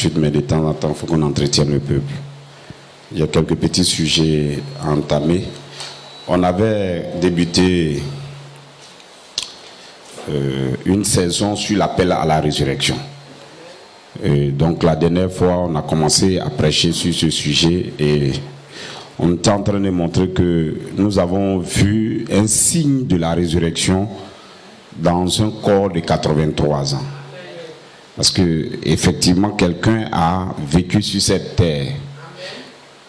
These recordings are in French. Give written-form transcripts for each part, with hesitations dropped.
l'habitude, mais de temps en temps, il faut qu'on entretienne le peuple. Il y a quelques petits sujets à entamer. On avait débuté une saison sur l'appel à la résurrection. Et donc la dernière fois, on a commencé à prêcher sur ce sujet et on était en train de montrer que nous avons vu un signe de la résurrection dans un corps de 83 ans. Parce que effectivement, quelqu'un a vécu sur cette terre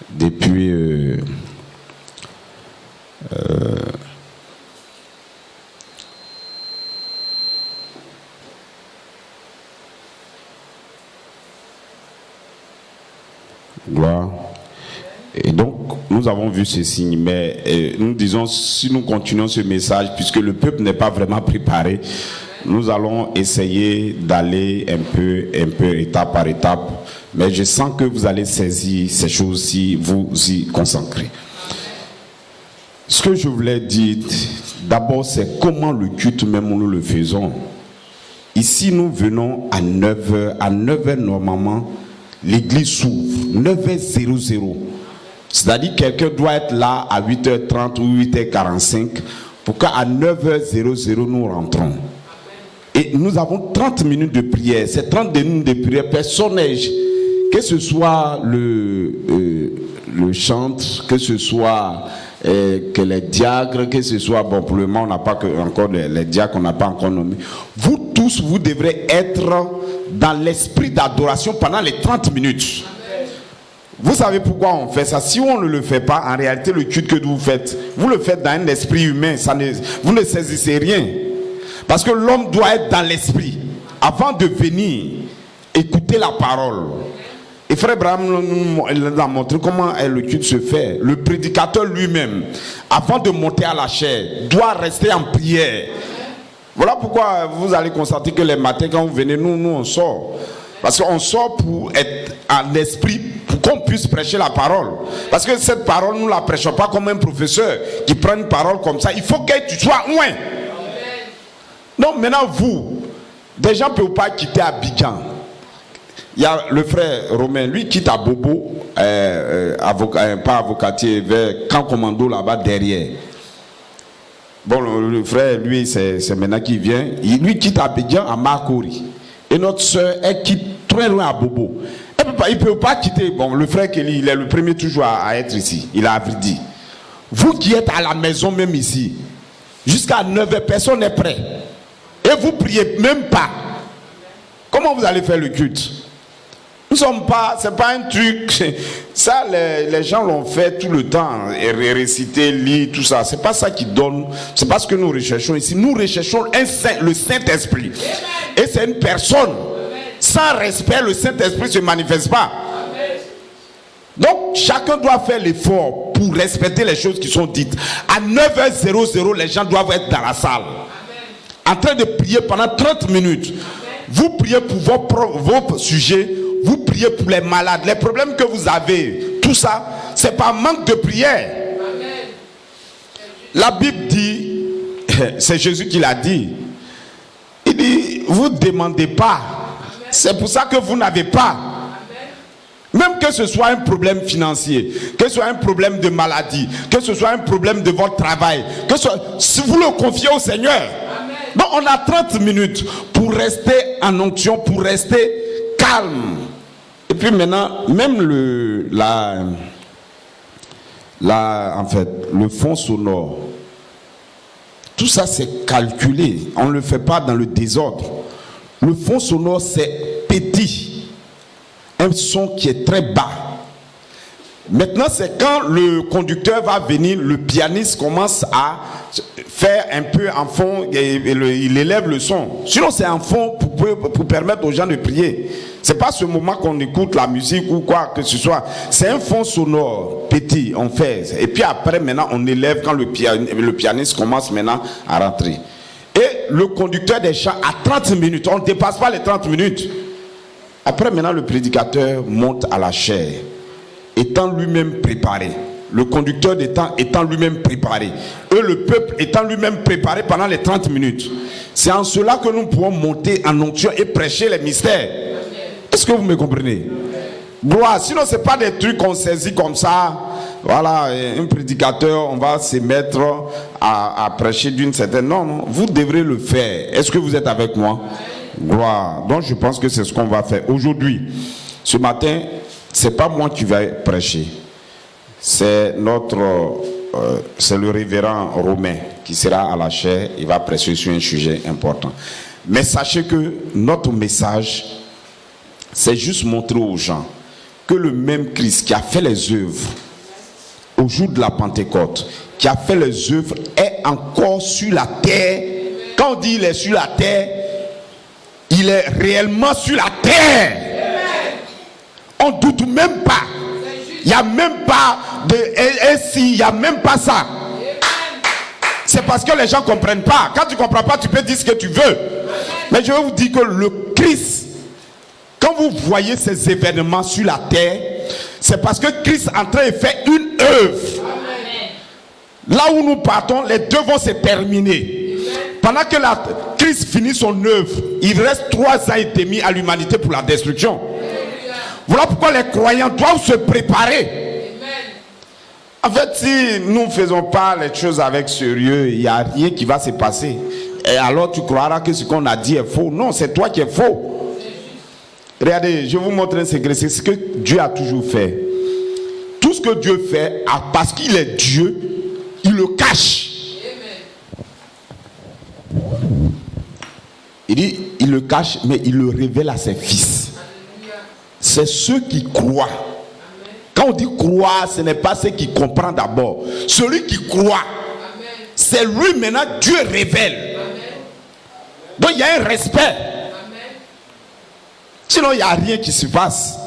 depuis gloire. Et donc, nous avons vu ce signe, mais nous disons, si nous continuons ce message, puisque le peuple n'est pas vraiment préparé, nous allons essayer d'aller un peu étape par étape, mais je sens que vous allez saisir ces choses si vous y consacrez. Ce que je voulais dire, d'abord, c'est comment le culte même nous le faisons. Ici, nous venons à 9h. À 9h, normalement, l'église s'ouvre. 9h00. C'est-à-dire que quelqu'un doit être là à 8h30 ou 8h45 pour qu'à 9h00, nous rentrons. Et nous avons 30 minutes de prière. Ces 30 minutes de prière, personne n'est, que ce soit le chantre, que ce soit que les diacres, que ce soit, bon, pour le moment, on n'a pas encore les diacres, on n'a pas encore nommé. Vous tous, vous devrez être dans l'esprit d'adoration pendant les 30 minutes. Vous savez pourquoi on fait ça? Si on ne le fait pas, en réalité, le culte que vous faites dans un esprit humain, vous ne saisissez rien. Parce que l'homme doit être dans l'esprit avant de venir écouter la parole. Et Frère Abraham nous a montré comment le culte se fait. Le prédicateur lui-même, avant de monter à la chair, doit rester en prière. Voilà pourquoi vous allez constater que les matins, quand vous venez, nous on sort. Parce qu'on sort pour être en esprit, pour qu'on puisse prêcher la parole. Parce que cette parole, nous ne la prêchons pas comme un professeur qui prend une parole comme ça. Il faut que tu sois loin. Donc maintenant, vous, des gens ne peuvent pas quitter Abidjan. Il y a le frère Romain, lui quitte à Bobo, pas avocatier, vers Camp Commando là-bas derrière. Bon, le frère, lui, c'est maintenant qu'il vient. Lui quitte Abidjan à Makori. Et notre soeur, elle quitte très loin à Bobo. Il ne peut pas quitter. Bon, le frère Kelly, il est le premier toujours à être ici. Il a dit. Vous qui êtes à la maison même ici, jusqu'à 9h, personne n'est prêt. Et vous priez même pas. Comment vous allez faire le culte? Nous sommes pas, c'est pas un truc. Ça, les gens l'ont fait tout le temps. Et réciter, lire, tout ça. C'est pas ça qui donne. C'est pas ce que nous recherchons ici. Nous recherchons le Saint-Esprit. Et c'est une personne. Sans respect, le Saint-Esprit ne se manifeste pas. Donc, chacun doit faire l'effort pour respecter les choses qui sont dites. À 9h00, les gens doivent être dans la salle. En train de prier pendant 30 minutes. Vous priez pour vos sujets. Vous priez pour les malades. Les problèmes que vous avez, tout ça, c'est pas manque de prière. La Bible dit, c'est Jésus qui l'a dit. Il dit, vous ne demandez pas. C'est pour ça que vous n'avez pas. Même que ce soit un problème financier, que ce soit un problème de maladie, que ce soit un problème de votre travail, si vous le confiez au Seigneur. Donc on a 30 minutes pour rester en onction, pour rester calme. Et puis maintenant, même le fond sonore, tout ça c'est calculé. On ne le fait pas dans le désordre. Le fond sonore c'est petit. Un son qui est très bas. Maintenant, c'est quand le conducteur va venir, le pianiste commence à faire un peu en fond et il élève le son. Sinon, c'est en fond pour permettre aux gens de prier. C'est pas ce moment qu'on écoute la musique ou quoi que ce soit. C'est un fond sonore petit, on fait. Et puis après, maintenant, on élève quand le pianiste commence maintenant à rentrer. Et le conducteur des chants à 30 minutes. On ne dépasse pas les 30 minutes. Après, maintenant, le prédicateur monte à la chair, étant lui-même préparé. Le conducteur étant lui-même préparé. Et le peuple étant lui-même préparé pendant les 30 minutes. C'est en cela que nous pouvons monter en onction et prêcher les mystères. Est-ce que vous me comprenez? Gloire. Sinon, ce n'est pas des trucs qu'on saisit comme ça. Voilà, un prédicateur, on va se mettre à prêcher d'une certaine... Non, non, vous devrez le faire. Est-ce que vous êtes avec moi? Gloire. Donc, je pense que c'est ce qu'on va faire. Aujourd'hui, ce matin, ce n'est pas moi qui vais prêcher. C'est c'est le révérend Romain qui sera à la chaire. Il va prêcher sur un sujet important. Mais sachez que notre message, c'est juste montrer aux gens que le même Christ qui a fait les œuvres au jour de la Pentecôte, qui a fait les œuvres, est encore sur la terre. Quand on dit il est sur la terre, il est réellement sur la terre. On ne doute même pas. Il n'y a même pas de si, il n'y a même pas ça. C'est parce que les gens ne comprennent pas. Quand tu ne comprends pas, tu peux dire ce que tu veux. Mais je vais vous dire que le Christ, quand vous voyez ces événements sur la terre, c'est parce que Christ est en train de faire une œuvre. Là où nous partons, les deux vont se terminer. Pendant que Christ finit son œuvre, il reste 3 ans et demi à l'humanité pour la destruction. Voilà pourquoi les croyants doivent se préparer. En fait, si nous ne faisons pas les choses avec sérieux, il n'y a rien qui va se passer. Et alors tu croiras que ce qu'on a dit est faux. Non, c'est toi qui es faux. Regardez, je vais vous montrer un secret. C'est ce que Dieu a toujours fait. Tout ce que Dieu fait, parce qu'il est Dieu, il le cache. Il dit, il le cache, mais il le révèle à ses fils. C'est ceux qui croient. Quand on dit croire, ce n'est pas ceux qui comprennent d'abord. Celui qui croit, c'est lui maintenant, Dieu révèle. Donc il y a un respect. Sinon il n'y a rien qui se passe.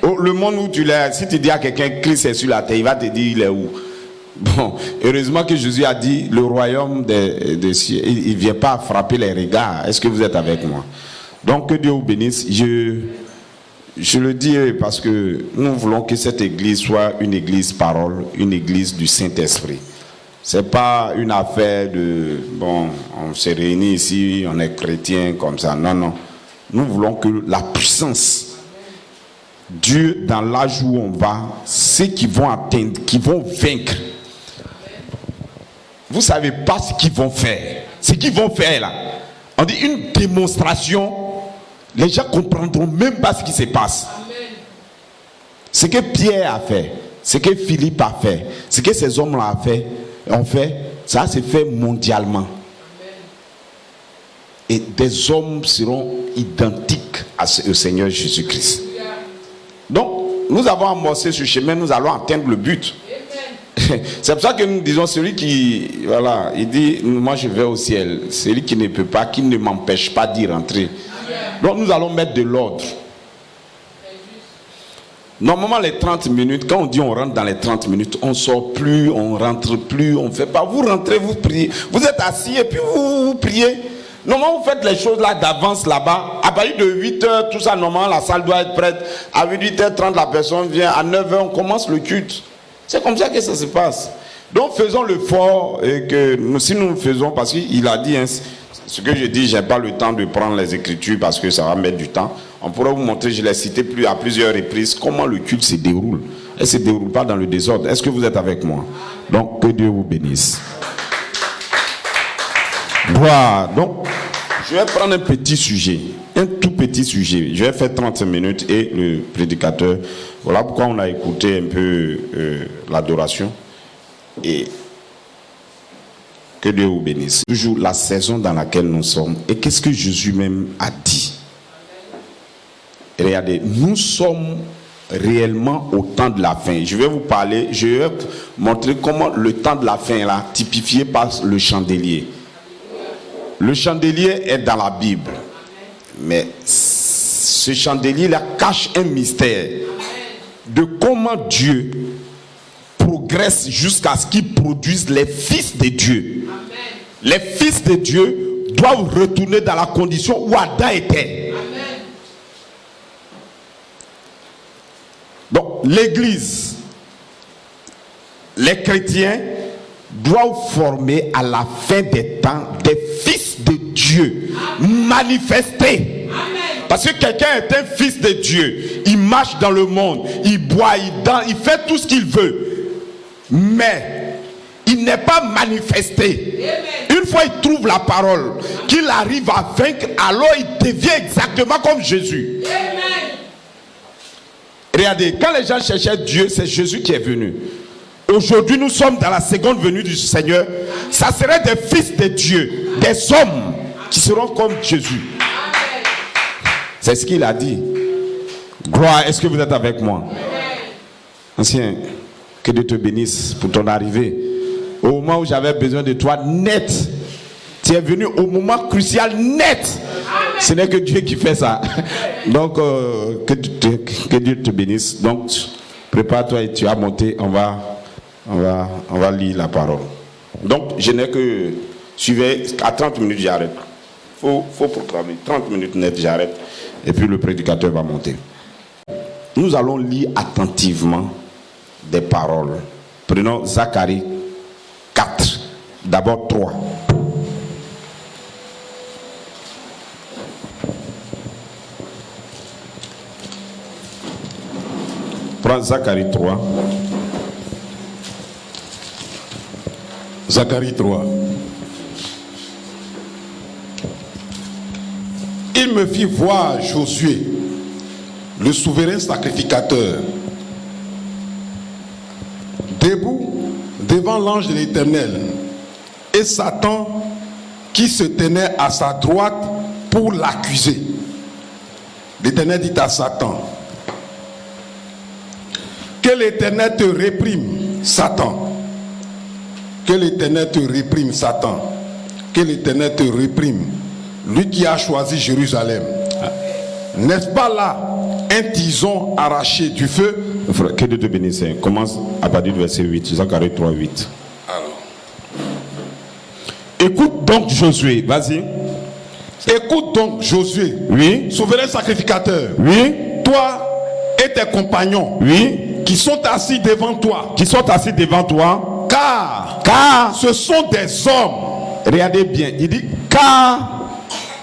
Le monde où tu l'es, si tu dis à quelqu'un Christ est sur la terre, il va te dire il est où? Bon, heureusement que Jésus a dit le royaume des cieux, il ne vient pas frapper les regards. Est-ce que vous êtes avec moi? Donc que Dieu vous bénisse. Je le dis parce que nous voulons que cette église soit une église parole, une église du Saint-Esprit. Ce n'est pas une affaire de, bon, on se réunit ici, on est chrétien comme ça. Non, non. Nous voulons que la puissance, Dieu, dans l'âge où on va, ceux qui vont atteindre, qui vont vaincre, vous ne savez pas ce qu'ils vont faire. Ce qu'ils vont faire là, on dit une démonstration. Les gens ne comprendront même pas ce qui se passe. Amen. Ce que Pierre a fait, ce que Philippe a fait, ce que ces hommes-là ont fait, ça se fait mondialement. Amen. Et des hommes seront identiques au Seigneur Jésus-Christ. Donc, nous avons amorcé ce chemin, nous allons atteindre le but. C'est pour ça que nous disons, celui qui, voilà, il dit, moi je vais au ciel. Celui qui ne peut pas, qui ne m'empêche pas d'y rentrer. Donc nous allons mettre de l'ordre. Normalement les 30 minutes, quand on dit on rentre dans les 30 minutes, on ne sort plus, on rentre plus, on ne fait pas. Vous rentrez, vous priez. Vous êtes assis et puis vous priez. Normalement vous faites les choses là d'avance là-bas. À partir de 8h, tout ça, normalement la salle doit être prête. À 8h30, la personne vient. À 9h, on commence le culte. C'est comme ça que ça se passe. Donc faisons l'effort et que si nous le faisons, parce qu'il a dit, hein, ce que je dis, je n'ai pas le temps de prendre les écritures parce que ça va mettre du temps. On pourrait vous montrer, je l'ai cité à plusieurs reprises, comment le culte se déroule. Elle ne se déroule pas dans le désordre. Est-ce que vous êtes avec moi? Donc que Dieu vous bénisse. Voilà. Donc je vais prendre un petit sujet, un tout petit sujet. Je vais faire 30 minutes et le prédicateur. Voilà pourquoi on a écouté un peu l'adoration. Et que Dieu vous bénisse. Toujours la saison dans laquelle nous sommes. Et qu'est-ce que Jésus même a dit? Regardez, nous sommes réellement au temps de la fin. Je vais vous parler, je vais vous montrer comment le temps de la fin là, typifié par le chandelier. Le chandelier est dans la Bible. Mais ce chandelier là cache un mystère de comment Dieu progresse jusqu'à ce qu'il produise les fils de Dieu. Amen. Les fils de Dieu doivent retourner dans la condition où Adam était. Amen. Donc l'église, les chrétiens doivent former à la fin des temps des fils de Dieu. Amen. Manifestés. Amen. Parce que quelqu'un est un fils de Dieu. Il marche dans le monde, il boit, il danse, il fait tout ce qu'il veut. Mais il n'est pas manifesté. Une fois il trouve la parole, qu'il arrive à vaincre, alors il devient exactement comme Jésus. Regardez, quand les gens cherchaient Dieu, c'est Jésus qui est venu. Aujourd'hui, nous sommes dans la seconde venue du Seigneur. Ça serait des fils de Dieu, des hommes qui seront comme Jésus. C'est ce qu'il a dit. Gloire, est-ce que vous êtes avec moi? Ancien, que Dieu te bénisse pour ton arrivée. Au moment où j'avais besoin de toi, net. Tu es venu au moment crucial, net. Ce n'est que Dieu qui fait ça. Donc, que Dieu te bénisse. Donc, prépare-toi et tu as monté. On va lire la parole. Donc, je n'ai que... Suivez, à 30 minutes, j'arrête. Faut proclamer. 30 minutes net, j'arrête. Et puis le prédicateur va monter. Nous allons lire attentivement des paroles. Prenons Zacharie 4. D'abord 3. Prends Zacharie 3. Zacharie 3. Il me fit voir Josué, le souverain sacrificateur, debout devant l'ange de l'Éternel, et Satan qui se tenait à sa droite pour l'accuser. L'Éternel dit à Satan: que l'Éternel te réprime, Satan. Que l'Éternel te réprime, Satan. Que l'Éternel te réprime, lui qui a choisi Jérusalem. N'est-ce pas là un tison arraché du feu? Que Dieu te bénisse. Commence à partir du verset 8. Zacharie 3, 8. Alors. Écoute donc Josué. Vas-y. Écoute donc Josué. Oui. Souverain sacrificateur. Oui. Toi et tes compagnons. Oui. Qui sont assis devant toi. Qui sont assis devant toi. Car ce sont des hommes. Regardez bien. Il dit car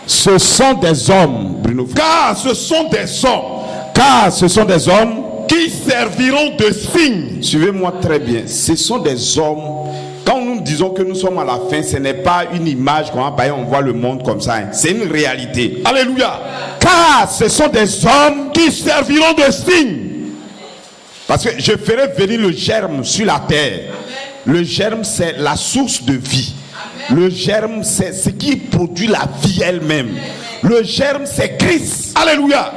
ce sont des hommes. Bruno. Car ce sont des hommes. Car ce sont des hommes qui serviront de signe. Suivez-moi très bien. Ce sont des hommes. Quand nous disons que nous sommes à la fin, ce n'est pas une image on voit le monde comme ça. C'est une réalité. Alléluia. Car ce sont des hommes qui serviront de signe. Parce que je ferai venir le germe sur la terre. Le germe, c'est la source de vie. Le germe, c'est ce qui produit la vie elle-même. Le germe, c'est Christ. Alléluia.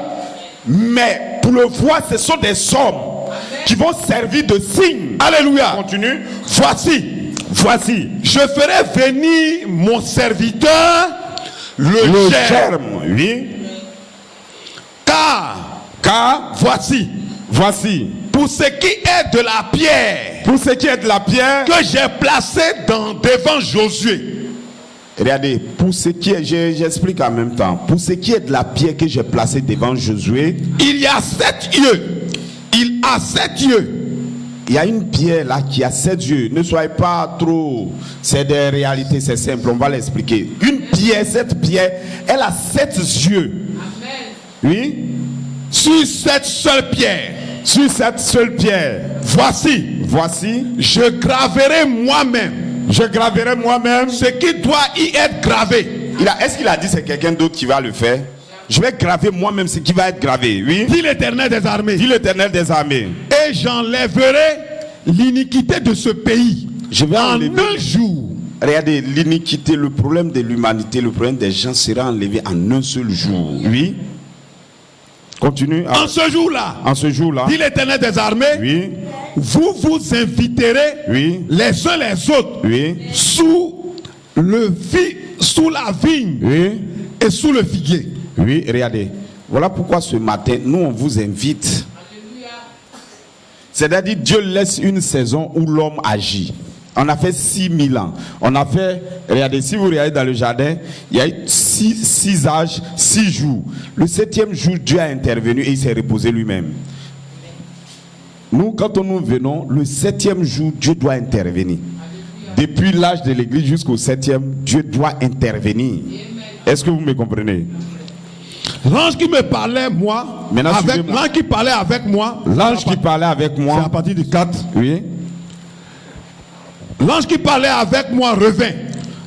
Mais pour le voir, ce sont des hommes qui vont servir de signe. Alléluia. Continue. Voici, je ferai venir mon serviteur, le germe. Oui. Car voici. Pour ce qui est de la pierre. Pour ce qui est de la pierre. Que j'ai placé devant Josué. Regardez, pour ce qui est, j'explique en même temps. Pour ce qui est de la pierre que j'ai placée devant Josué. Il y a 7 yeux. Il a 7 yeux. Il y a une pierre là qui a 7 yeux. Ne soyez pas trop. C'est des réalités, c'est simple. On va l'expliquer. Une pierre, cette pierre, elle a 7 yeux. Amen. Oui. Sur cette seule pierre. Sur cette seule pierre. Voici. Je graverai moi-même ce qui doit y être gravé. Est-ce qu'il a dit c'est quelqu'un d'autre qui va le faire? Je vais graver moi-même ce qui va être gravé. Oui. Dit l'Éternel des armées. Et j'enlèverai l'iniquité de ce pays. Je vais en un jour. Regardez, l'iniquité, le problème de l'humanité, le problème des gens sera enlevé en un seul jour. Oui. Continue. En ce jour-là. Dit l'Éternel des armées. Oui. Vous vous inviterez. Oui. Les uns les autres. Oui. Sous la vigne. Oui. Et sous le figuier. Oui, regardez. Voilà pourquoi ce matin, nous on vous invite. C'est-à-dire Dieu laisse une saison où l'homme agit. On a fait 6000 ans. On a fait, regardez, si vous regardez dans le jardin, il y a eu 6 âges, 6 jours. Le 7e jour, Dieu a intervenu et il s'est reposé lui-même. Nous, quand nous venons, le 7e jour, Dieu doit intervenir. Depuis l'âge de l'église jusqu'au 7e, Dieu doit intervenir. Est-ce que vous me comprenez? L'ange qui me parlait, moi, Maintenant, l'ange qui parlait avec moi, l'ange qui parlait avec c'est à moi, partir du 4. oui. L'ange qui parlait avec moi revint.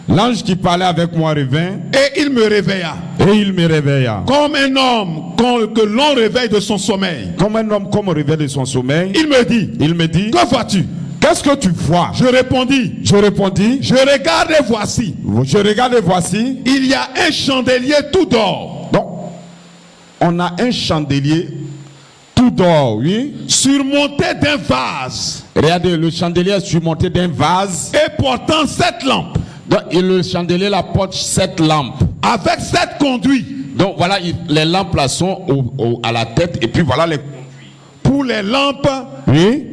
L'ange qui parlait avec moi revint Et il me réveilla. et il me réveilla. Comme un homme que l'on réveille de son sommeil. Comme un homme comme réveille de son sommeil, Il me dit, que vois-tu? qu'est-ce que tu vois? Je répondis, Je répondis, je regarde et voici, je regarde et voici. il y a un chandelier tout d'or, Donc, on a un chandelier tout d'or, oui. surmonté d'un vase Regardez, le chandelier est surmonté d'un vase. et portant 7 lampes, Donc, et le chandelier la porte 7 lampes. avec 7 conduits Donc, voilà, les lampes là sont à la tête. Et puis, voilà les... pour les lampes Oui.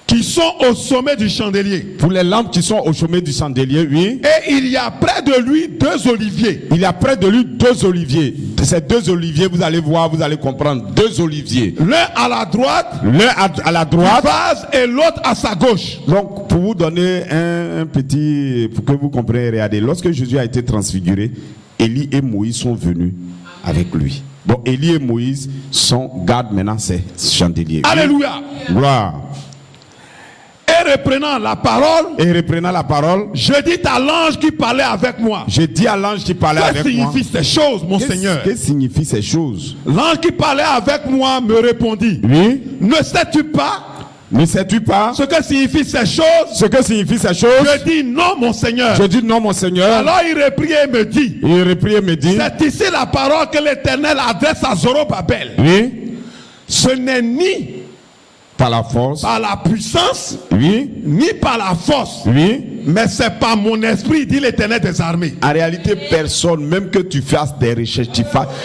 qui sont au sommet du chandelier. Pour les lampes qui sont au sommet du chandelier, oui. Et il y a près de lui 2 oliviers. Il y a près de lui 2 oliviers. Ces 2 oliviers, vous allez voir, vous allez comprendre. 2 oliviers. L'un à la droite, L'un à la droite. vase, et l'autre à sa gauche. Donc, pour vous donner un petit... Pour que vous compreniez, regardez. Lorsque Jésus a été transfiguré, Élie et Moïse sont venus avec lui. Donc, Élie et Moïse gardent maintenant ces chandeliers. Alléluia. Gloire. Et reprenant la parole, Et reprenant la parole, je dis à l'ange qui parlait avec moi, je dis à l'ange qui parlait que avec moi. signifient ces choses, mon Seigneur? Que signifient ces choses? L'ange qui parlait avec moi me répondit, Oui. ne sais-tu pas Ne sais-tu pas ce que signifient ces choses? ce que signifient ces choses? Je dis non, mon Seigneur. Je dis non, mon Seigneur. Alors il reprit et me dit, Il reprit et me dit, c'est ici la parole que l'Éternel adresse à Zorobabel. oui, Ce n'est ni par la force, par la puissance, oui, ni par la force, oui. mais c'est par mon esprit, dit l'Éternel des armées. En réalité, personne, même que tu fasses des recherches,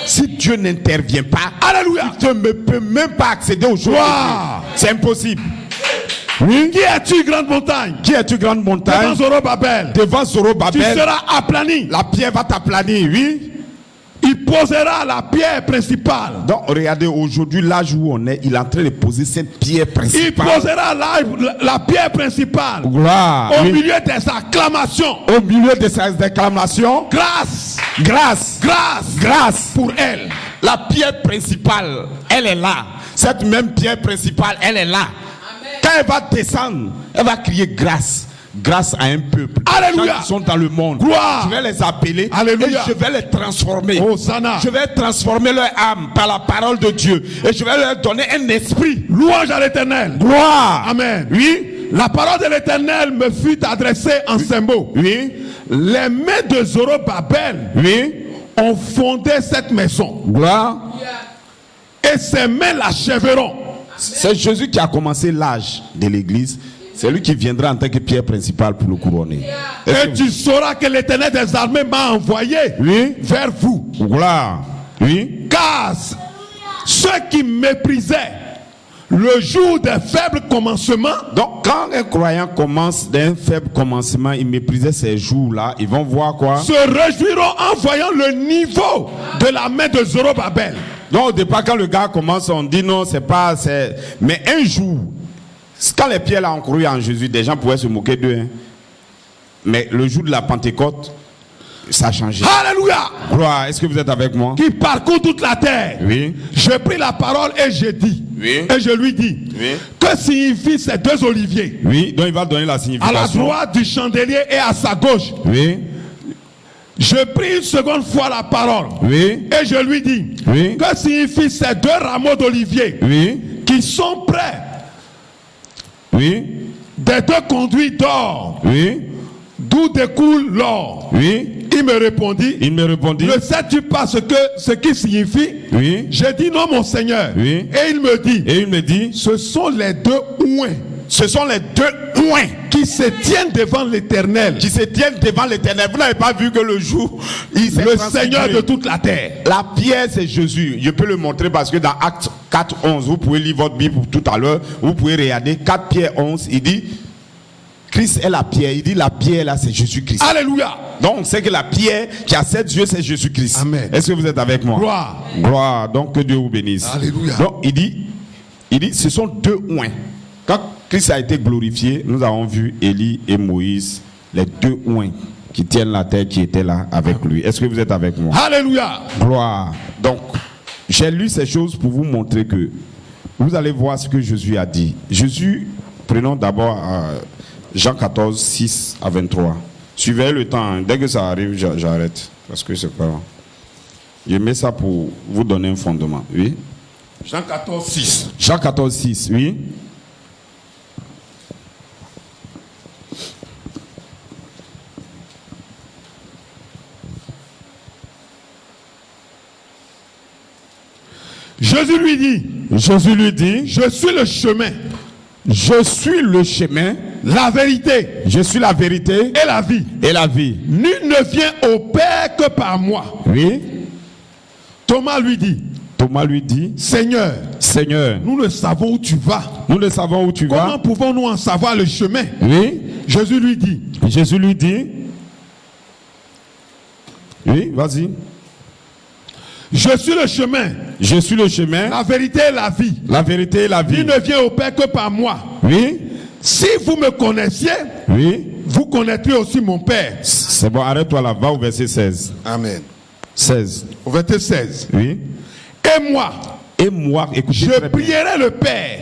si Dieu n'intervient pas, Alléluia. tu ne peux même pas accéder aux choses de Wow. Dieu. C'est impossible. Oui. Qui es-tu, grande montagne? Qui es-tu, grande Devant montagne? Zorobabel, Devant tu Zorobabel, seras aplani. la pierre va t'aplanir, oui. Il posera la pierre principale. Donc, regardez, aujourd'hui, l'âge où on est, il est en train de poser cette pierre Il principale. posera la pierre principale Gloire. au Oui. milieu des acclamations. Au milieu de ces déclamations, Grâce, grâce, grâce, grâce. pour elle. La pierre principale, elle est là. Cette même pierre principale, elle est là. Quand elle va descendre, elle va crier grâce. Grâce à un peuple. Alléluia. Les gens qui sont dans le monde. Gloire. Je vais les appeler. Alléluia. Et je vais les transformer. Hosanna. Je vais transformer leur âme par la parole de Dieu. Et je vais leur donner un esprit. Louange à l'Éternel. Gloire. Amen. Oui. La parole de l'Éternel me fut adressée en ces mots. Oui. Les mains de Zorobabel Oui. ont fondé cette maison. Gloire. Et ses mains l'achèveront. C'est Jésus qui a commencé l'âge de l'église. C'est lui qui viendra en tant que pierre principale pour le couronner. Et tu sauras que l'Éternel des armées m'a envoyé Oui. vers vous. Gloire. Oui. Car ceux qui méprisaient le jour des faibles commencements, Donc, quand un croyant commence d'un faible commencement, il méprisait ces jours-là, ils vont voir quoi? se réjouiront en voyant le niveau de la main de Zorobabel. Donc, au départ, quand le gars commence, on dit non, c'est pas. Mais un jour, quand les pierres là ont couru en Jésus, des gens pouvaient se moquer d'eux. Hein. Mais le jour de la Pentecôte, ça a changé. Alléluia. Gloire, est-ce que vous êtes avec moi? Qui parcourt toute la terre. Oui. J'ai pris la parole et j'ai dit. Oui. Et je lui dis. Oui. Que signifient ces 2 oliviers? Oui, donc il va donner la À signification. la droite du chandelier et à sa gauche. Oui. Je pris une seconde fois la parole. Oui. Et je lui dis. Oui. Que signifient ces 2 rameaux d'olivier Oui. qui sont près Oui. des 2 conduits d'or, Oui. d'où découle l'or? Oui. Il me répondit. Il me répondit. Ne sais-tu pas ce qui signifie? Oui. J'ai dit non, mon Seigneur. Oui. Et il me dit. Et il me dit, Ce sont les 2 ouins ce sont les 2 ouins qui se tiennent devant l'Éternel, qui se tiennent devant l'Éternel. Vous n'avez pas vu que le jour, il s'est le transfiguré. Seigneur de toute la terre. La pierre, c'est Jésus. Je peux le montrer parce que dans Actes 4, 11, vous pouvez lire votre Bible tout à l'heure. Vous pouvez regarder 4 Pierre 11. Il dit, Christ est la pierre. Il dit, la pierre là, c'est Jésus-Christ. Alléluia. Donc, on sait que la pierre qui a 7 yeux, c'est Jésus-Christ. Amen. Est-ce que vous êtes avec moi? Gloire. Gloire. Donc, que Dieu vous bénisse. Alléluia. Donc, il dit, ce sont 2 ouins. Quand Christ a été glorifié, nous avons vu Élie et Moïse, les 2 ouins qui tiennent la terre, qui étaient là avec lui. Est-ce que vous êtes avec moi? Alléluia. Gloire. Donc, j'ai lu ces choses pour vous montrer que vous allez voir ce que Jésus a dit. Jésus, prenons d'abord Jean 14, 6 à 23. Suivez le temps. Hein. Dès que ça arrive, j'arrête. Parce que c'est pas... Je mets ça pour vous donner un fondement. Oui. Jean 14, 6. Jean 14, 6, oui. Jésus lui dit, je suis le chemin. Je suis le chemin, la vérité. Je suis la vérité et la vie. Et la vie. Nul ne vient au Père que par moi. Oui. Thomas lui dit, Seigneur, nous ne savons où tu vas. Nous ne savons où tu vas. Comment pouvons-nous en savoir le chemin? Oui. Jésus lui dit, oui, vas-y. Je suis le chemin. Je suis le chemin. La vérité et la vie. La vérité et la vie. Il ne vient au Père que par moi. Oui. Si vous me connaissiez, oui, vous connaîtrez aussi mon Père. C'est bon, arrête-toi là, va au verset 16. Amen. 16. Au verset 16. Oui. Et moi, écoutez, je prierai le Père.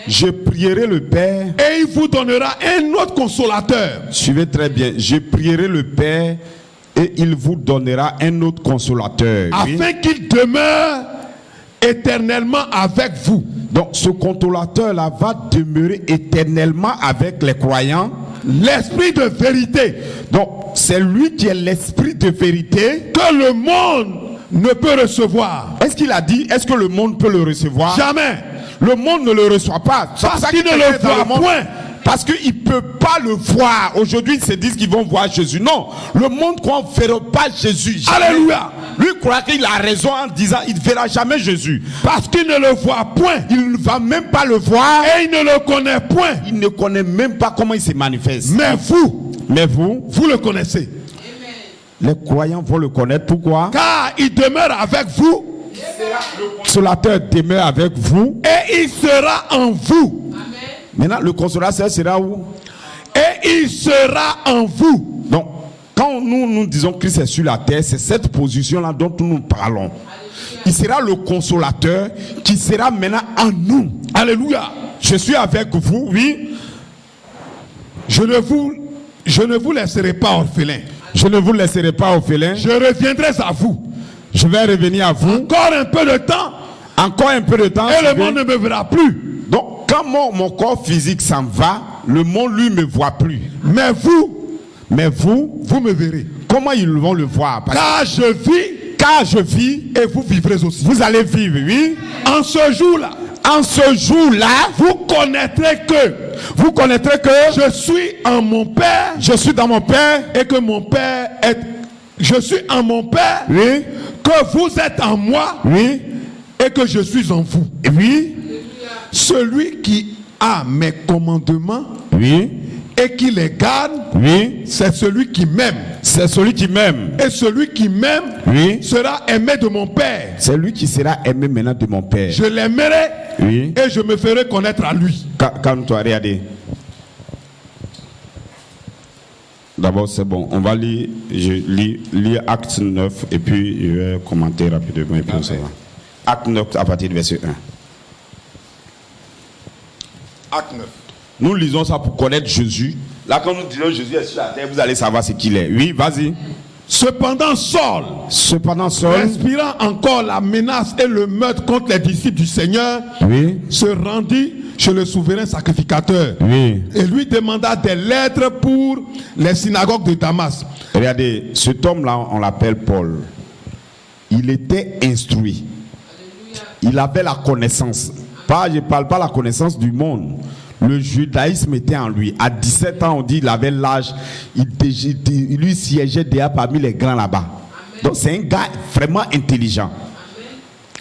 Je prierai le Père. Et il vous donnera un autre consolateur. Suivez très bien. Je prierai le Père. Et il vous donnera un autre consolateur. Afin qu'il demeure éternellement avec vous. Donc ce consolateur-là va demeurer éternellement avec les croyants. L'esprit de vérité. Donc c'est lui qui est l'esprit de vérité. Que le monde ne peut recevoir. Est-ce qu'il a dit, est-ce que le monde peut le recevoir? Jamais. Le monde ne le reçoit pas. Parce qu'il ne le voit point. Parce qu'ils ne peuvent pas le voir. Aujourd'hui, ils se disent qu'ils vont voir Jésus. Non, le monde ne verra pas Jésus. Jamais. Alléluia. Lui croit qu'il a raison en disant qu'il ne verra jamais Jésus. Parce qu'il ne le voit point. Il ne va même pas le voir. Et il ne le connaît point. Il ne connaît même pas comment il se manifeste. Mais vous le connaissez. Les croyants vont le connaître. Pourquoi? Car il demeure avec vous. Le consolateur demeure avec vous. Et il sera en vous. Maintenant, le consolateur sera où? Et il sera en vous. Donc, quand nous disons que Christ est sur la terre, c'est cette position-là dont nous parlons. Il sera le consolateur qui sera maintenant en nous. Alléluia. Je suis avec vous, oui. Je ne vous laisserai pas orphelin. Je ne vous laisserai pas orphelin. Je reviendrai à vous. Je vais revenir à vous. Encore un peu de temps. Encore un peu de temps. Et le monde ne me verra plus. Donc, quand mon corps physique s'en va, le monde, lui, ne me voit plus. Mais vous me verrez. Comment ils vont le voir? Car je vis et vous vivrez aussi. Vous allez vivre, oui. En ce jour-là, vous connaîtrez que je suis en mon Père. Je suis dans mon Père. Et que mon Père est... Je suis en mon Père. Oui. Que vous êtes en moi. Oui. Et que je suis en vous. Oui. Celui qui a mes commandements, oui, et qui les garde, oui, c'est celui qui m'aime. C'est celui qui m'aime. Et celui qui m'aime, oui, sera aimé de mon Père. C'est lui qui sera aimé maintenant de mon Père. Je l'aimerai, oui, et je me ferai connaître à lui. Calme-toi, regardez. D'abord, c'est bon. On va lire, lire Acte 9 et puis je vais commenter rapidement. Et puis on va. Acte 9 à partir du verset 1. Acte 9. Nous lisons ça pour connaître Jésus. Là, quand nous disons Jésus est sur la terre, vous allez savoir ce qu'il est. Oui, vas-y. Cependant, Saul, respirant encore la menace et le meurtre contre les disciples du Seigneur, oui, se rendit chez le souverain sacrificateur, oui, et lui demanda des lettres pour les synagogues de Damas. Regardez, cet homme-là, on l'appelle Paul. Il était instruit. Il avait la connaissance. Je ne parle pas de la connaissance du monde. Le judaïsme était en lui. À 17 ans, on dit qu'il avait l'âge. Il lui siégeait déjà parmi les grands là-bas. Donc c'est un gars vraiment intelligent.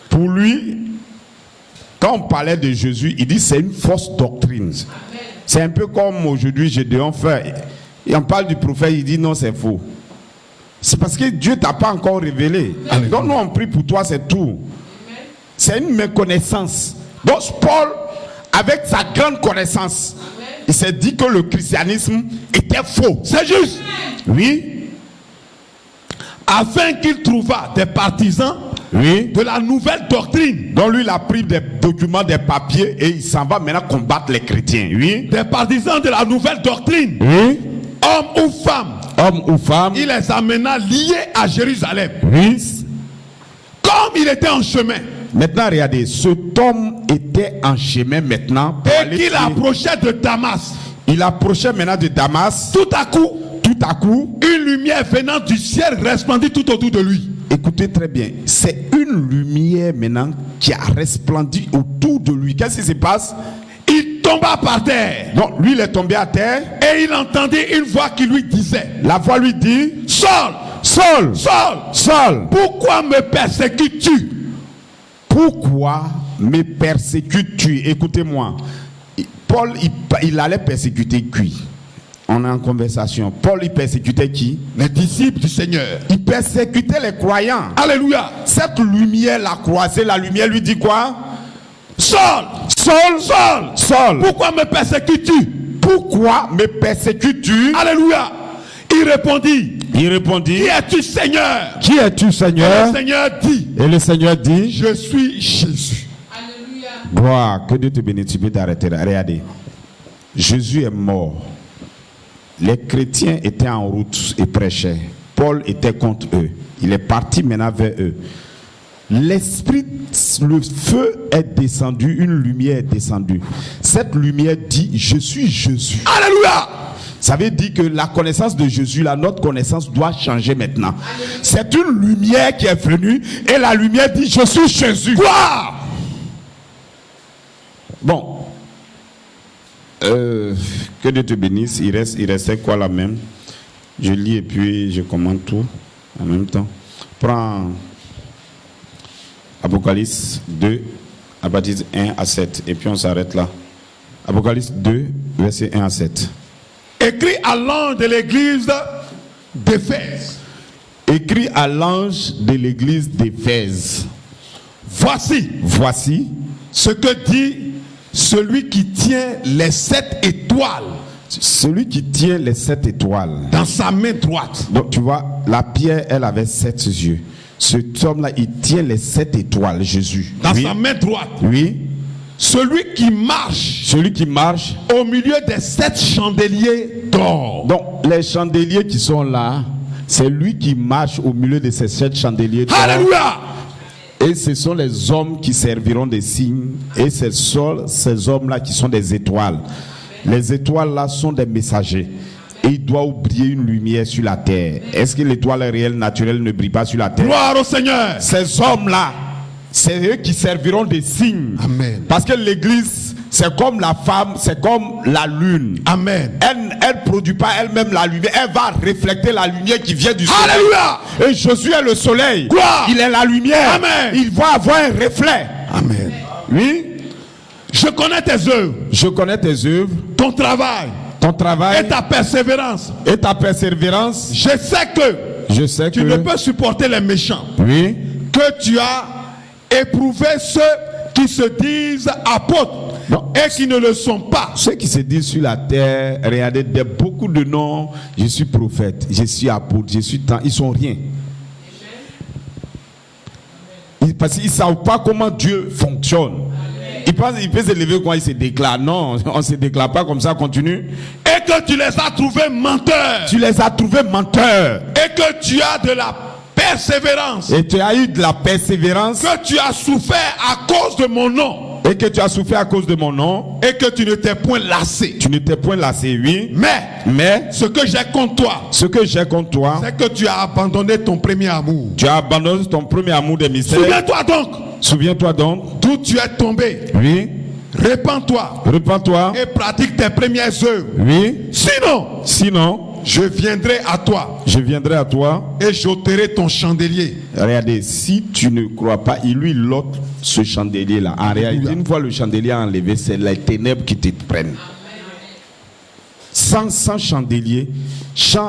Pour lui, quand on parlait de Jésus, il dit c'est une fausse doctrine. C'est un peu comme aujourd'hui, Gédéon fait. Et on parle du prophète, il dit non, c'est faux. C'est parce que Dieu ne t'a pas encore révélé. Donc nous on prie pour toi, c'est tout. C'est une méconnaissance. Donc Paul, avec sa grande connaissance, il s'est dit que le christianisme était faux. C'est juste. Oui. afin qu'il trouvât des partisans Oui. de la nouvelle doctrine. Donc lui, il a pris des documents, des papiers et il s'en va maintenant combattre les chrétiens. Oui. Des partisans de la nouvelle doctrine, Oui. hommes ou femmes, Hommes ou femmes. il les amena liés à Jérusalem. Oui. Comme il était en chemin Maintenant, regardez, cet homme était en chemin maintenant. Pour et aller qu'il tuer. approchait de Damas, Il approchait maintenant de Damas. tout à coup, une lumière venant du ciel resplendit tout autour de lui. Écoutez très bien, c'est une lumière maintenant qui a resplendi autour de lui. Qu'est-ce qui se passe? Il tomba par terre Donc lui, il est tombé à terre. et il entendit une voix qui lui disait: La voix lui dit: Saul, Saul, Saul, Saul, pourquoi me persécutes-tu? pourquoi me persécutes-tu? Écoutez-moi. Paul, il allait persécuter qui? On est en conversation. Paul, il persécutait qui? Les disciples du Seigneur. Il persécutait les croyants. Alléluia. Cette lumière l'a croisé. La lumière lui dit quoi? Saul, Saul, Saul, Saul, pourquoi me persécutes-tu? pourquoi me persécutes-tu? Alléluia. Il répondit: Il répondit: Qui es-tu, Seigneur? Qui es-tu, Et Seigneur? le Seigneur dit: Et le Seigneur dit: Je suis Jésus. Gloire, que Dieu te bénisse. Tu peux t'arrêter là. Regardez. Jésus est mort. Les chrétiens étaient en route et prêchaient. Paul était contre eux. Il est parti maintenant vers eux. L'esprit, le feu est descendu, une lumière est descendue. Cette lumière dit: Je suis Jésus. Alléluia. Ça veut dire que la connaissance de Jésus, notre connaissance doit changer maintenant. C'est une lumière qui est venue et la lumière dit: Je suis Jésus. Quoi? Bon. Que Dieu te bénisse. Il restait quoi là même? Je lis et puis je commente tout en même temps. Prends Apocalypse 2, à partir de 1 à 7. Et puis on s'arrête là. Apocalypse 2, verset 1 à 7. Écrit à l'ange de l'église d'Éphèse. Écrit à l'ange de l'église d'Éphèse. Voici Ce que dit celui qui tient les 7 étoiles celui qui tient les 7 étoiles. dans sa main droite. Donc tu vois, la pierre, elle avait 7 yeux. Cet homme-là, il tient les 7 étoiles, Jésus. Dans Oui. sa main droite. Oui. Celui qui marche Celui qui marche. au milieu des 7 chandeliers d'or. Donc les chandeliers qui sont là, c'est lui qui marche au milieu de ces 7 chandeliers d'or. Alléluia. Et ce sont les hommes qui serviront des signes. Et ce sont ces hommes-là qui sont des étoiles. Les étoiles-là sont des messagers. Et il doit briller une lumière sur la terre. Est-ce que l'étoile réelle, naturelle ne brille pas sur la terre? Gloire au Seigneur. Ces hommes-là, c'est eux qui serviront des signes. Amen. Parce que l'église, c'est comme la femme, c'est comme la lune. Amen. Elle ne produit pas elle-même la lumière. Elle va refléter la lumière qui vient du soleil. Alléluia. Et Jésus est le soleil. Gloire. Il est la lumière. Amen. Il va avoir un reflet. Amen. Oui. Je connais tes œuvres, Je connais tes œuvres, ton travail ton travail et ta persévérance. et ta persévérance. Je sais que Je sais tu que ne peux supporter les méchants. oui, Que tu as éprouvé ceux qui se disent apôtres Non. et qui ne le sont pas. ceux qui se disent sur la terre, regardez, beaucoup de noms. Je suis prophète, je suis apôtre, je suis tant. Ils sont rien. Parce qu'ils ne savent pas comment Dieu fonctionne. Ils pensent qu'il peut se lever quand il se déclare. Non, on ne se déclare pas comme ça, continue. Et que tu les as trouvés menteurs. Tu les as trouvés menteurs. Et que tu as de la persévérance. Et tu as eu de la persévérance. Que tu as souffert à cause de mon nom. Et que tu as souffert à cause de mon nom. Et que tu ne t'es point lassé. Tu n'étais point lassé, oui. Mais Mais ce que j'ai contre toi, ce que j'ai contre toi, c'est que tu as abandonné ton premier amour. tu as abandonné ton premier amour des mystères. Souviens-toi donc Souviens-toi donc. d'où tu es tombé. Oui. Répands-toi Repends-toi. et pratique tes premières œuvres. Oui. Sinon, Sinon, je viendrai à toi je viendrai à toi. et j'ôterai ton chandelier. Regardez, si tu ne crois pas, il lui l'ôte ce chandelier-là. En réalité, une fois le chandelier enlevé, c'est les ténèbres qui te prennent. Sans chandelier,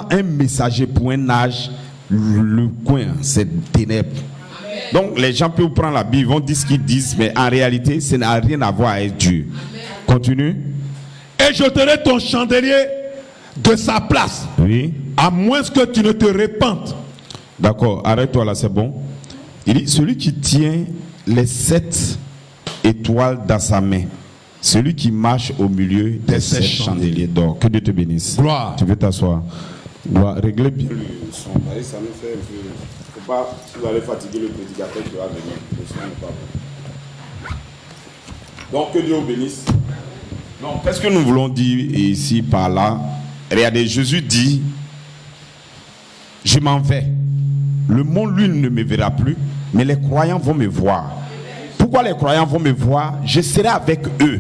un messager pour un âge, le coin, c'est ténèbres. Donc les gens peuvent prendre la Bible, ils vont dire ce qu'ils disent, mais en réalité, ça n'a rien à voir avec Dieu. Continue. Et j'ôterai ton chandelier de sa place, Oui. à moins que tu ne te répandes. D'accord, arrête-toi là, c'est bon. Il dit, celui qui tient les 7 étoiles dans sa main, celui qui marche au milieu des 7 chandeliers d'or. Que Dieu te bénisse. Gloire. Tu veux t'asseoir. Dois régler bien le son. Ça me fait un peu. Faut pas, si vous allez fatiguer le prédicateur qui va venir. Le son n'est pas bon. Donc que Dieu vous bénisse. Donc qu'est-ce que nous voulons dire ici par là? Regardez, Jésus dit, je m'en vais. Le monde, lui, ne me verra plus, mais les croyants vont me voir. Pourquoi les croyants vont me voir? Je serai avec eux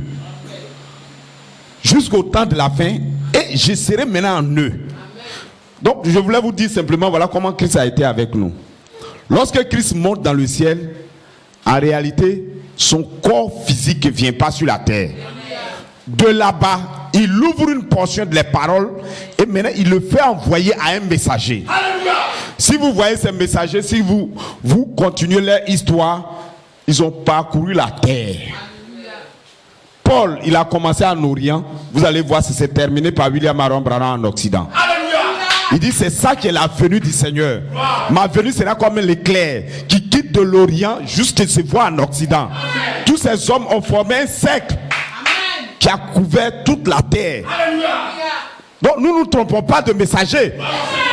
jusqu'au temps de la fin et je serai maintenant en eux. Donc je voulais vous dire simplement, voilà comment Christ a été avec nous. Lorsque Christ monte dans le ciel, en réalité, son corps physique ne vient pas sur la terre. De là-bas, il ouvre une portion de les paroles et maintenant il le fait envoyer à un messager. Si vous voyez ces messagers, si vous continuez leur histoire, ils ont parcouru la terre. Paul, il a commencé en Orient. Vous allez voir, c'est terminé par William Aaron Branham en Occident. Il dit, c'est ça qui est la venue du Seigneur. Ma venue sera comme l'éclair qui quitte de l'Orient jusqu'à se voir en Occident. Tous ces hommes ont formé un cercle qui a couvert toute la terre. Donc nous ne nous trompons pas de messagers.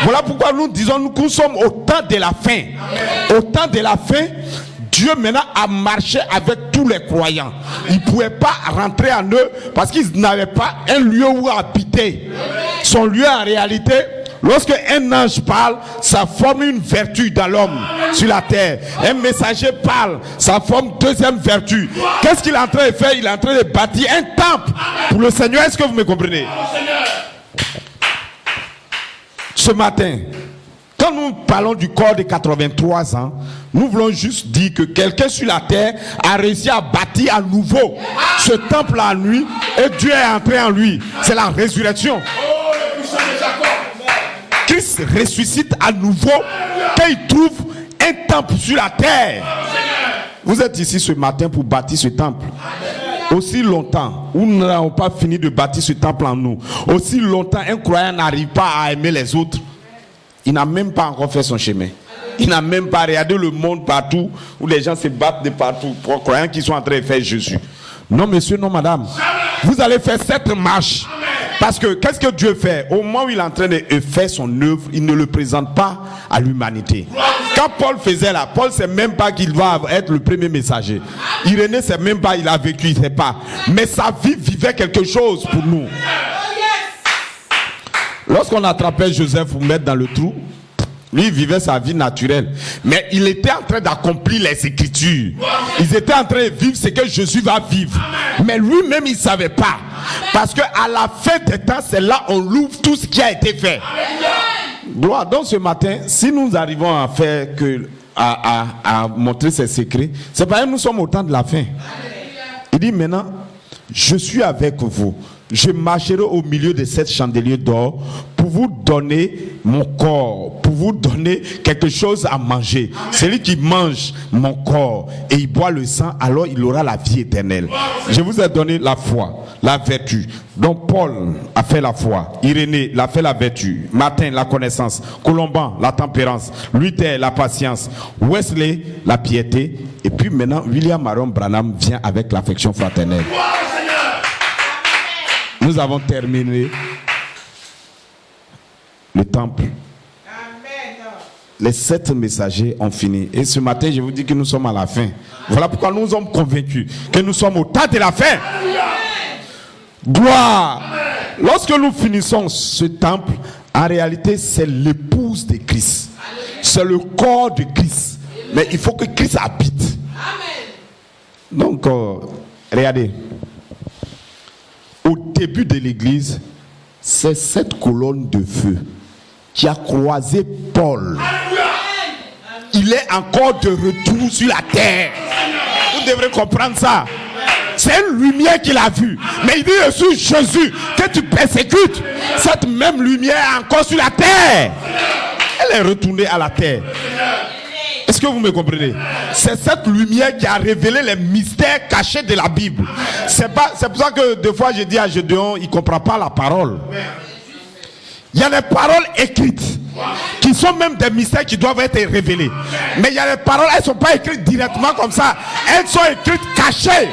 Voilà pourquoi nous disons nous sommes au temps de la fin. Au temps de la fin, Dieu maintenant a marché avec tous les croyants. Il ne pouvait pas rentrer en eux parce qu'ils n'avaient pas un lieu où habiter. Son lieu en réalité, lorsque un ange parle, ça forme une vertu dans l'homme sur la terre. Un messager parle, ça forme deuxième vertu. Qu'est-ce qu'il est en train de faire? Il est en train de bâtir un temple pour le Seigneur. Est-ce que vous me comprenez? Ce matin, quand nous parlons du corps de 83 ans, nous voulons juste dire que quelqu'un sur la terre a réussi à bâtir à nouveau ce temple en lui et Dieu est entré en lui. C'est la résurrection. Christ ressuscite à nouveau quand il trouve un temple sur la terre. Vous êtes ici ce matin pour bâtir ce temple. Aussi longtemps où nous n'avons pas fini de bâtir ce temple en nous, aussi longtemps un croyant n'arrive pas à aimer les autres, il n'a même pas encore fait son chemin. Il n'a même pas regardé le monde partout où les gens se battent de partout pour croyants qui sont en train de faire Jésus. Non monsieur, non madame. Vous allez faire cette marche. Parce que qu'est-ce que Dieu fait? Au moment où il est en train de faire son œuvre, il ne le présente pas à l'humanité. Quand Paul faisait là, Paul ne sait même pas qu'il va être le premier messager. Irénée ne sait même pas, il a vécu, il ne sait pas. Mais sa vie vivait quelque chose pour nous. Lorsqu'on attrapait Joseph pour mettre dans le trou, lui il vivait sa vie naturelle. Mais il était en train d'accomplir les Écritures. Ils étaient en train de vivre ce que Jésus va vivre. Mais lui-même il ne savait pas. Parce qu'à la fin des temps, c'est là on l'ouvre tout ce qui a été fait. Gloire. Donc ce matin, si nous arrivons à faire que à montrer ces secrets, c'est parce que nous sommes au temps de la fin. Il dit maintenant, je suis avec vous. Je marcherai au milieu de 7 chandeliers d'or pour vous donner mon corps, pour vous donner quelque chose à manger. Celui qui mange mon corps et il boit le sang, alors il aura la vie éternelle. Je vous ai donné la foi, la vertu. Donc Paul a fait la foi, Irénée a fait la vertu, Martin la connaissance, Colomban la tempérance, Luther la patience, Wesley la piété, et puis maintenant William Aaron Branham vient avec l'affection fraternelle. Nous avons terminé le temple. Les 7 messagers ont fini. Et ce matin, je vous dis que nous sommes à la fin. Voilà pourquoi nous sommes convaincus que nous sommes au temps de la fin. Gloire. Lorsque nous finissons ce temple, en réalité, c'est l'épouse de Christ. C'est le corps de Christ. Mais il faut que Christ habite. Donc, regardez. Au début de l'église, c'est cette colonne de feu qui a croisé Paul. Il est encore de retour sur la terre. Vous devrez comprendre ça. C'est une lumière qu'il a vue. Mais il dit, je suis Jésus que tu persécutes. Cette même lumière est encore sur la terre. Elle est retournée à la terre. Est-ce que vous me comprenez? C'est cette lumière qui a révélé les mystères cachés de la Bible. C'est pour ça que des fois je dis à Gédéon, il ne comprend pas la parole. Il y a des paroles écrites qui sont même des mystères qui doivent être révélés. Mais il y a des paroles, elles ne sont pas écrites directement comme ça. Elles sont écrites cachées.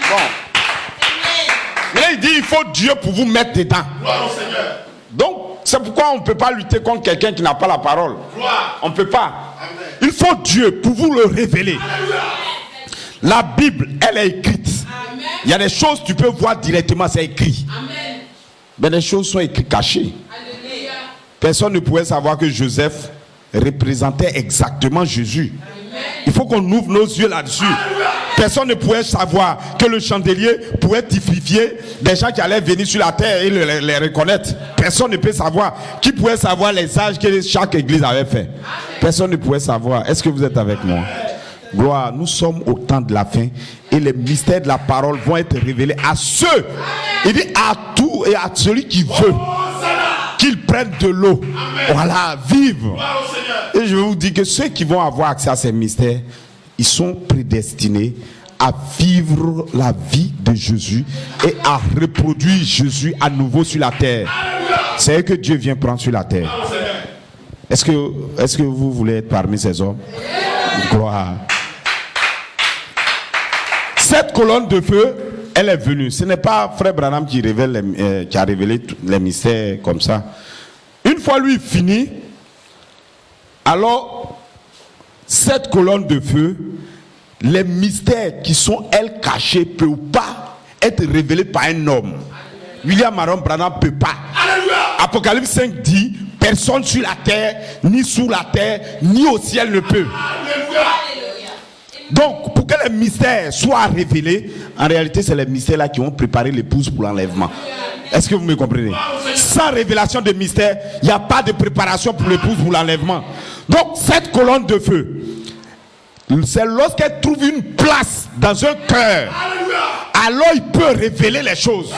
Bon. Mais là, il dit il faut Dieu pour vous mettre dedans. Donc, c'est pourquoi on ne peut pas lutter contre quelqu'un qui n'a pas la parole. On ne peut pas. Il faut Dieu pour vous le révéler. La Bible, elle est écrite. Il y a des choses que tu peux voir directement, c'est écrit. Mais les choses sont écrites cachées. Personne ne pouvait savoir que Joseph représentait exactement Jésus. Il faut qu'on ouvre nos yeux là-dessus. Personne ne pouvait savoir que le chandelier pouvait typifier des gens qui allaient venir sur la terre et les reconnaître. Personne ne peut savoir. Qui pouvait savoir les âges que chaque église avait fait? Personne ne pouvait savoir. Est-ce que vous êtes avec moi? Gloire, nous sommes au temps de la fin et les mystères de la parole vont être révélés à ceux, il dit à tout et à celui qui veut qu'ils prennent de l'eau. Voilà, vivre. Et je vais vous dire que ceux qui vont avoir accès à ces mystères, ils sont prédestinés à vivre la vie de Jésus et à reproduire Jésus à nouveau sur la terre. C'est eux que Dieu vient prendre sur la terre. Est-ce que vous voulez être parmi ces hommes? Gloire. Cette colonne de feu, elle est venue. Ce n'est pas Frère Branham qui a révélé les mystères comme ça. Une fois lui fini, alors cette colonne de feu, les mystères qui sont elles cachés ne peuvent pas être révélés par un homme. William Marion Branham ne peut pas. Apocalypse 5 dit, personne sur la terre, ni sous la terre, ni au ciel ne peut. Donc, pour que les mystères soient révélés, en réalité, c'est les mystères là qui ont préparé l'épouse pour l'enlèvement. Est-ce que vous me comprenez? Sans révélation de mystère, il n'y a pas de préparation pour l'épouse pour l'enlèvement. Donc, cette colonne de feu, c'est lorsqu'elle trouve une place dans un cœur, alors il peut révéler les choses.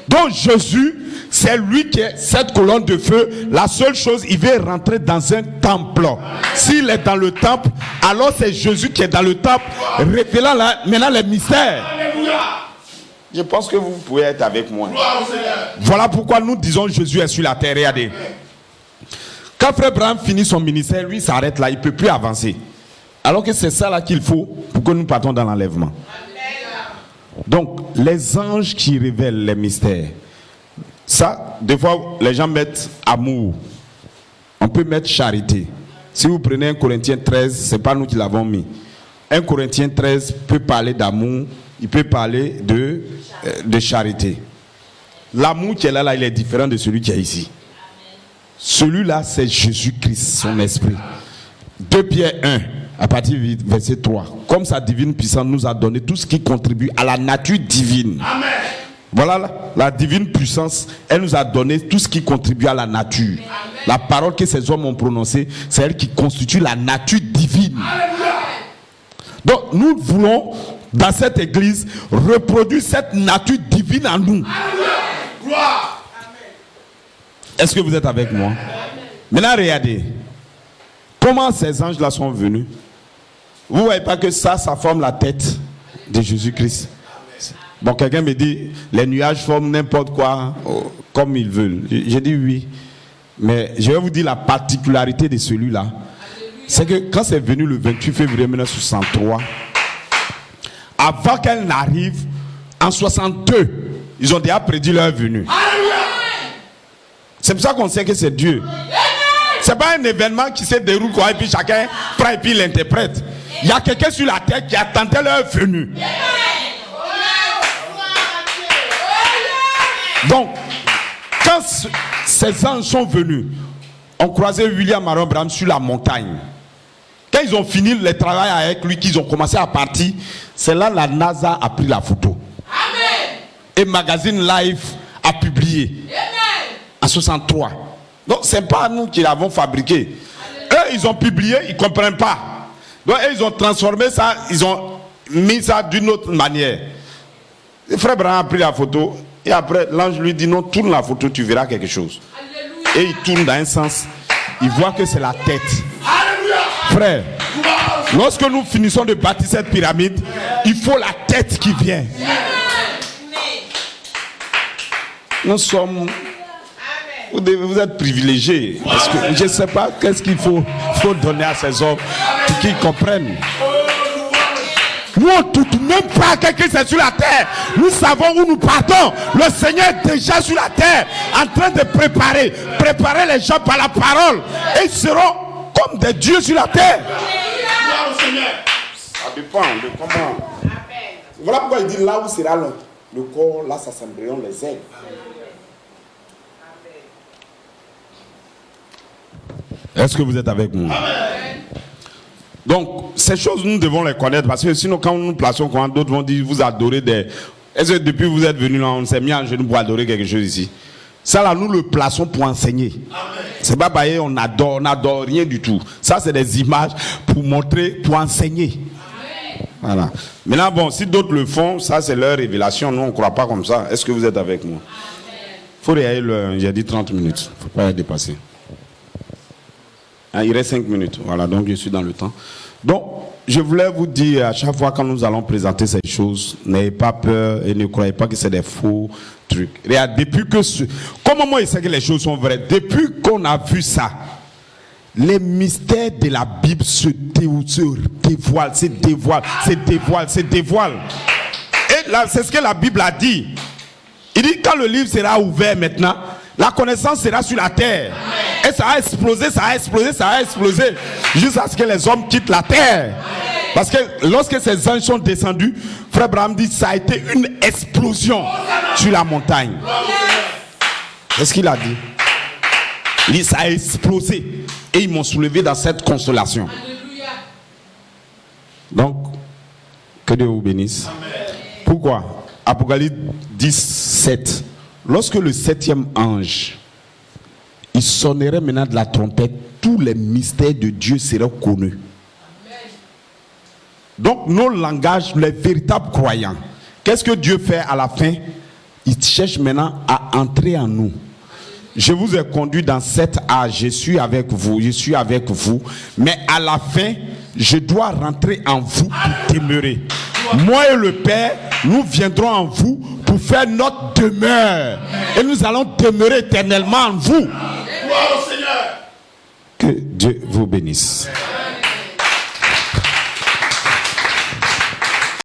Donc, Jésus, c'est lui qui est cette colonne de feu. La seule chose, il veut rentrer dans un temple. S'il est dans le temple, alors c'est Jésus qui est dans le temple, révélant maintenant les mystères. Je pense que vous pouvez être avec moi. Voilà pourquoi nous disons Jésus est sur la terre. Regardez. Quand Frère Branham finit son ministère, lui s'arrête là, il ne peut plus avancer. Alors que c'est ça là qu'il faut pour que nous partons dans l'enlèvement. Donc, les anges qui révèlent les mystères. Ça, des fois, les gens mettent amour. On peut mettre charité. Si vous prenez 1 Corinthiens 13, ce n'est pas nous qui l'avons mis. 1 Corinthiens 13 peut parler d'amour, il peut parler de charité. L'amour qui est là, il est différent de celui qui est ici. Celui-là, c'est Jésus-Christ, son esprit. 2 Pierre 1, à partir du verset 3. Comme sa divine puissance nous a donné tout ce qui contribue à la nature divine. Amen. Voilà la divine puissance, elle nous a donné tout ce qui contribue à la nature. Amen. La parole que ces hommes ont prononcée, c'est elle qui constitue la nature divine. Amen. Donc nous voulons, dans cette église, reproduire cette nature divine en nous. Amen. Est-ce que vous êtes avec moi? Amen. Maintenant regardez, comment ces anges-là sont venus. Vous ne voyez pas que ça forme la tête de Jésus-Christ? Bon, quelqu'un me dit, les nuages forment n'importe quoi comme ils veulent. J'ai dit oui. Mais je vais vous dire la particularité de celui-là. C'est que quand c'est venu le 28 février 1963, avant qu'elle n'arrive, en 62, ils ont déjà prédit leur venue. C'est pour ça qu'on sait que c'est Dieu. C'est pas un événement qui se déroule quoi, et puis chacun prend et puis l'interprète. Il y a quelqu'un sur la terre qui attendait leur venue. Donc, quand ces anges sont venus, on croisait William Marion Branham sur la montagne. Quand ils ont fini le travail avec lui, qu'ils ont commencé à partir, c'est là la NASA a pris la photo. Amen. Et Magazine Life a publié. Amen. En 63. Donc, ce n'est pas nous qui l'avons fabriqué. Eux, ils ont publié, ils ne comprennent pas. Donc, eux, ils ont transformé ça, ils ont mis ça d'une autre manière. Le frère Branham a pris la photo. Et après, l'ange lui dit non, tourne la photo, tu verras quelque chose. Alléluia. Et il tourne dans un sens. Il voit que c'est la tête. Alléluia. Frère, lorsque nous finissons de bâtir cette pyramide, il faut la tête qui vient. Nous sommes... Vous êtes privilégiés. Parce que je ne sais pas qu'est-ce qu'il faut donner à ces hommes pour qu'ils comprennent. Nous, on ne doute même pas que c'est sur la terre. Nous savons où nous partons. Le Seigneur est déjà sur la terre, en train de préparer les gens par la parole. Et ils seront comme des dieux sur la terre. Ça dépend de comment. Voilà pourquoi il dit là où sera le corps, là s'assembleront les ailes. Est-ce que vous êtes avec moi? Amen. Donc, ces choses, nous devons les connaître. Parce que sinon, quand nous nous plaçons, quand d'autres vont dire, vous adorez des... Est-ce que depuis que vous êtes venus là, on s'est mis en genoux pour adorer quelque chose ici? Ça là, nous le plaçons pour enseigner. C'est pas pareil, on adore rien du tout. Ça, c'est des images pour montrer, pour enseigner. Amen. Voilà. Maintenant, bon, si d'autres le font, ça c'est leur révélation. Nous, on ne croit pas comme ça. Est-ce que vous êtes avec moi? Il faut réagir, j'ai dit 30 minutes. Il ne faut pas les dépasser. Il reste 5 minutes. Voilà, donc je suis dans le temps. Donc, je voulais vous dire, à chaque fois quand nous allons présenter ces choses, n'ayez pas peur et ne croyez pas que c'est des faux trucs. Regarde, depuis que... Comment moi je sais que les choses sont vraies? Depuis qu'on a vu ça, les mystères de la Bible se dévoilent. Et là, c'est ce que la Bible a dit. Il dit, quand le livre sera ouvert maintenant, la connaissance sera sur la terre. Et ça a explosé, jusqu'à ce que les hommes quittent la terre. Parce que lorsque ces anges sont descendus, frère Abraham dit, ça a été une explosion sur la montagne. Qu'est-ce qu'il a dit? Il dit, ça a explosé. Et ils m'ont soulevé dans cette consolation. Donc, que Dieu vous bénisse. Pourquoi? Apocalypse 17. Lorsque le 7e ange, il sonnerait maintenant de la trompette, tous les mystères de Dieu seraient connus. Donc nos langages, les véritables croyants, qu'est-ce que Dieu fait à la fin? Il cherche maintenant à entrer en nous. Je vous ai conduit dans cet âge, je suis avec vous, mais à la fin, je dois rentrer en vous pour demeurer. Moi et le Père, nous viendrons en vous pour faire notre demeure. Et nous allons demeurer éternellement en vous. Que Dieu vous bénisse.